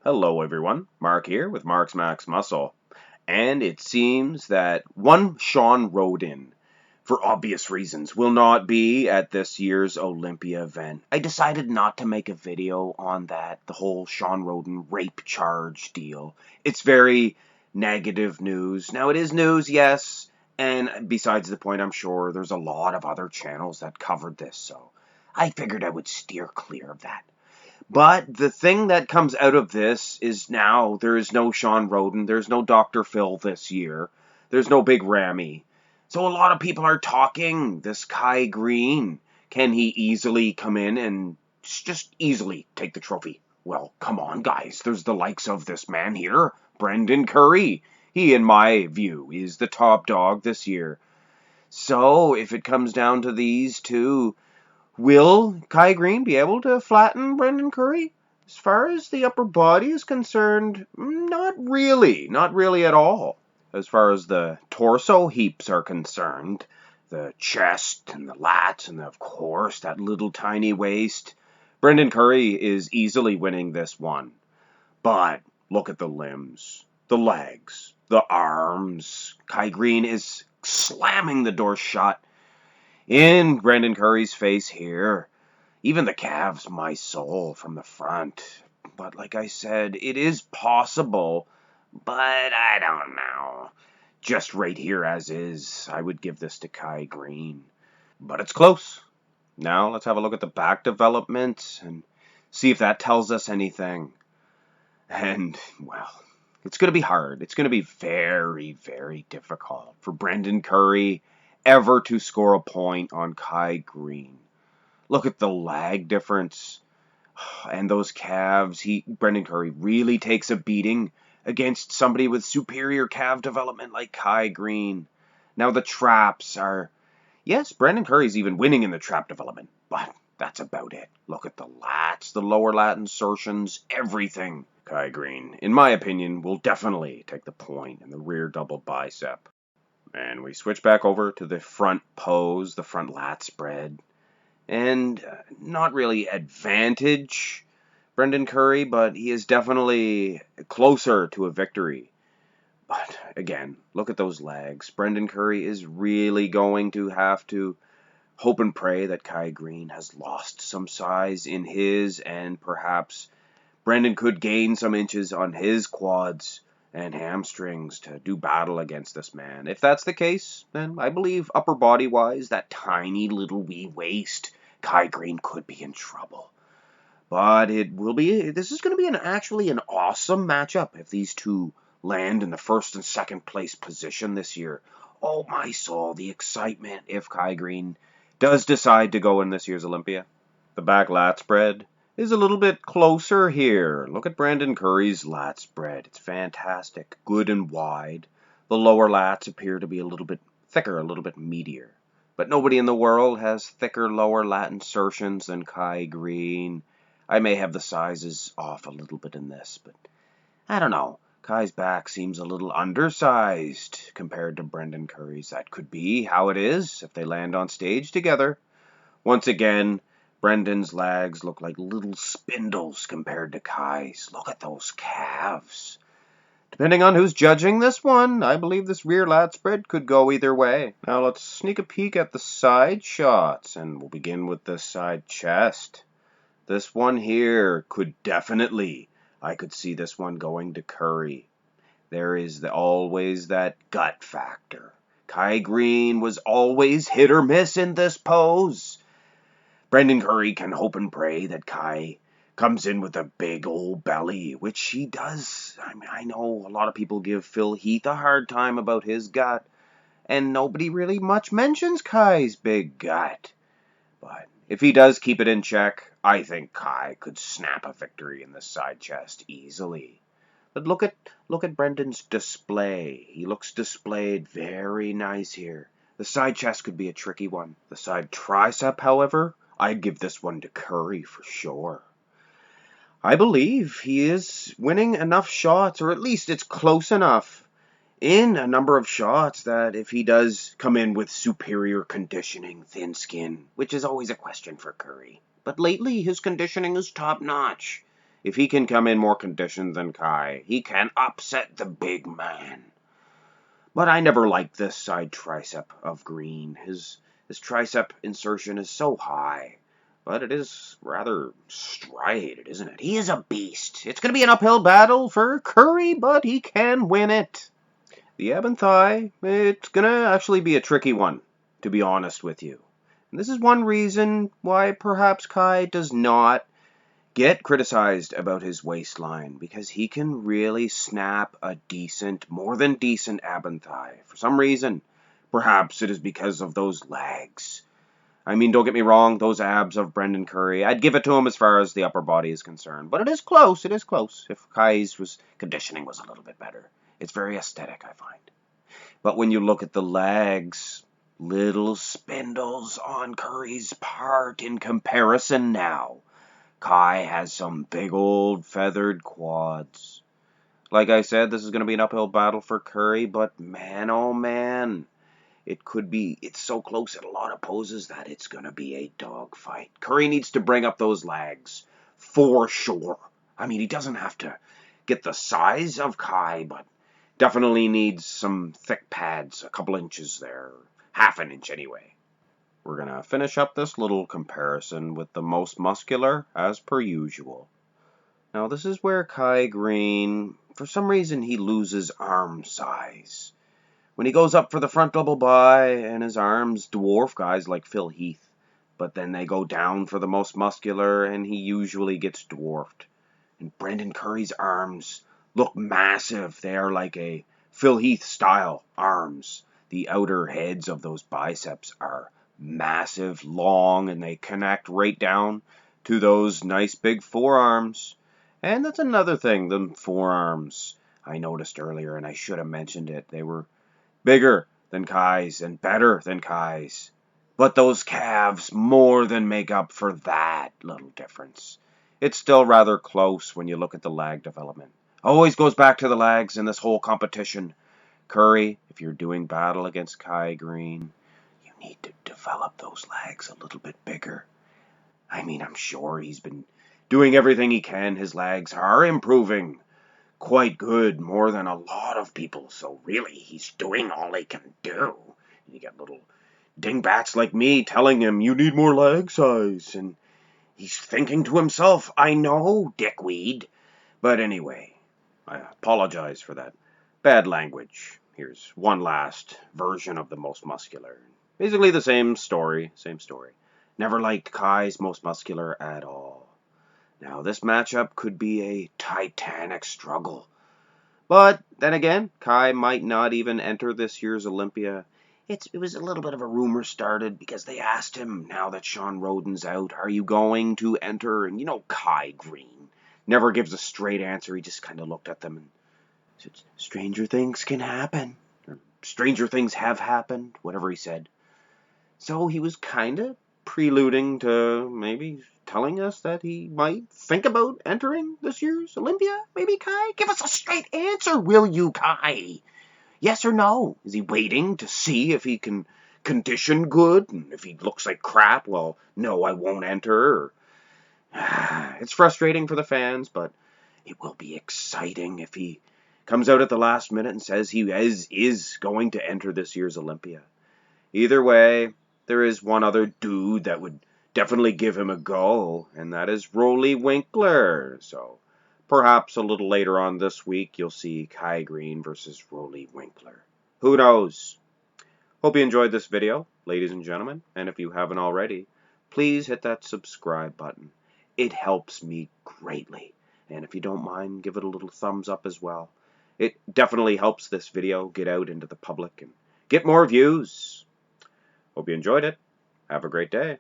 Hello everyone, Mark here with Marx Max Muscle. And it seems that one Sean Roden, for obvious reasons, will not be at this year's Olympia event. I decided not to make a video on that, the whole Sean Roden rape charge deal. It's very negative news. Now it is news, yes, and besides the point, I'm sure there's a lot of other channels that covered this, so I figured I would steer clear of that. But the thing that comes out of this is now there is no Sean Roden, there's no Dr. Phil this year, there's no Big Ramy. So a lot of people are talking, this Kai Greene, can he easily come in and just easily take the trophy? Well, come on, guys, there's the likes of this man here, Brendan Curry. He, in my view, is the top dog this year. So if it comes down to these two, will Kai Greene be able to flatten Brendan Curry? As far as the upper body is concerned, not really. Not really at all. As far as the torso heaps are concerned, the chest and the lats and, of course, that little tiny waist, Brendan Curry is easily winning this one. But look at the limbs, the legs, the arms. Kai Greene is slamming the door shut in Brendan Curry's face here. Even the calves, my soul, from the front. But like I said, it is possible, but I don't know. Just right here as is, I would give this to Kai Greene. But it's close. Now let's have a look at the back development and see if that tells us anything. And, well, it's going to be hard. It's going to be very, very difficult for Brendan Curry ever to score a point on Kai Greene. Look at the lag difference and those calves. Brendan Curry really takes a beating against somebody with superior calf development like Kai Greene. Now the traps are, yes, Brendan Curry's even winning in the trap development, but that's about it. Look at the lats, the lower lat insertions, everything. Kai Greene, in my opinion, will definitely take the point in the rear double bicep. And we switch back over to the front pose, the front lat spread. And not really advantage Brendan Curry, but he is definitely closer to a victory. But again, look at those legs. Brendan Curry is really going to have to hope and pray that Kai Greene has lost some size in his, and perhaps Brendan could gain some inches on his quads and hamstrings to do battle against this man. If that's the case, then I believe upper body wise, that tiny little wee waist, Kai Greene could be in trouble. But this is going to be actually an awesome matchup if these two land in the first and second place position this year. Oh my soul, the excitement if Kai Greene does decide to go in this year's Olympia. The back lat spread is a little bit closer here. Look at Brendan Curry's lat spread. It's fantastic, good and wide. The lower lats appear to be a little bit thicker, a little bit meatier. But nobody in the world has thicker lower lat insertions than Kai Greene. I may have the sizes off a little bit in this, but I don't know. Kai's back seems a little undersized compared to Brendan Curry's. That could be how it is if they land on stage together. Once again, Brendan's legs look like little spindles compared to Kai's. Look at those calves. Depending on who's judging this one, I believe this rear lat spread could go either way. Now let's sneak a peek at the side shots, and we'll begin with the side chest. This one here could definitely, I could see this one going to Curry. There is always that gut factor. Kai Greene was always hit or miss in this pose. Brendan Curry can hope and pray that Kai comes in with a big old belly, which he does. I know a lot of people give Phil Heath a hard time about his gut, and nobody really much mentions Kai's big gut. But if he does keep it in check, I think Kai could snap a victory in the side chest easily. But look at Brendan's display. He looks displayed very nice here. The side chest could be a tricky one. The side tricep, however, I'd give this one to Curry for sure. I believe he is winning enough shots, or at least it's close enough in a number of shots that if he does come in with superior conditioning, thin skin, which is always a question for Curry. But lately his conditioning is top notch. If he can come in more conditioned than Kai, he can upset the big man. But I never liked this side tricep of Greene. His tricep insertion is so high, but it is rather striated, isn't it? He is a beast. It's going to be an uphill battle for Curry, but he can win it. The ab and thigh, it's going to actually be a tricky one, to be honest with you. And this is one reason why perhaps Kai does not get criticized about his waistline, because he can really snap a decent, more than decent ab and thigh. For some reason, perhaps it is because of those legs. I mean, don't get me wrong, those abs of Brendan Curry, I'd give it to him as far as the upper body is concerned. But it is close, If Kai's conditioning was a little bit better. It's very aesthetic, I find. But when you look at the legs, little spindles on Curry's part in comparison now. Kai has some big old feathered quads. Like I said, this is going to be an uphill battle for Curry, but man, oh man, it's so close at a lot of poses that it's going to be a dogfight. Curry needs to bring up those legs, for sure. I mean, he doesn't have to get the size of Kai, but definitely needs some thick pads, a couple inches there, half an inch anyway. We're going to finish up this little comparison with the most muscular, as per usual. Now, this is where Kai Greene, for some reason, he loses arm size. When he goes up for the front double by, and his arms dwarf guys like Phil Heath, but then they go down for the most muscular, and he usually gets dwarfed. And Brendan Curry's arms look massive. They are like a Phil Heath-style arms. The outer heads of those biceps are massive, long, and they connect right down to those nice big forearms. And that's another thing, the forearms. I noticed earlier, and I should have mentioned it. They were bigger than Kai's and better than Kai's. But those calves more than make up for that little difference. It's still rather close when you look at the lag development. Always goes back to the lags in this whole competition. Curry, if you're doing battle against Kai Greene, you need to develop those legs a little bit bigger. I mean, I'm sure he's been doing everything he can. His legs are improving quite good, more than a lot of people. So really, he's doing all he can do. You get little dingbats like me telling him, you need more leg size. And he's thinking to himself, I know, dickweed. But anyway, I apologize for that bad language. Here's one last version of the most muscular. Basically the same story. Never liked Kai's most muscular at all. Now this matchup could be a titanic struggle. But then again, Kai might not even enter this year's Olympia. It was a little bit of a rumor started because they asked him, now that Sean Roden's out, are you going to enter? And Kai Greene never gives a straight answer. He just kind of looked at them and said, stranger things can happen. Or stranger things have happened, whatever he said. So he was kind of preluding to maybe telling us that he might think about entering this year's Olympia. Maybe, Kai? Give us a straight answer, will you, Kai? Yes or no? Is he waiting to see if he can condition good? And if he looks like crap, well, no, I won't enter. It's frustrating for the fans, but it will be exciting if he comes out at the last minute and says he is going to enter this year's Olympia. Either way, there is one other dude that would definitely give him a go, and that is Roly Winkler. So perhaps a little later on this week, you'll see Kai Greene versus Roly Winkler. Who knows? Hope you enjoyed this video, ladies and gentlemen, and if you haven't already, please hit that subscribe button. It helps me greatly, and if you don't mind, give it a little thumbs up as well. It definitely helps this video get out into the public and get more views. Hope you enjoyed it. Have a great day.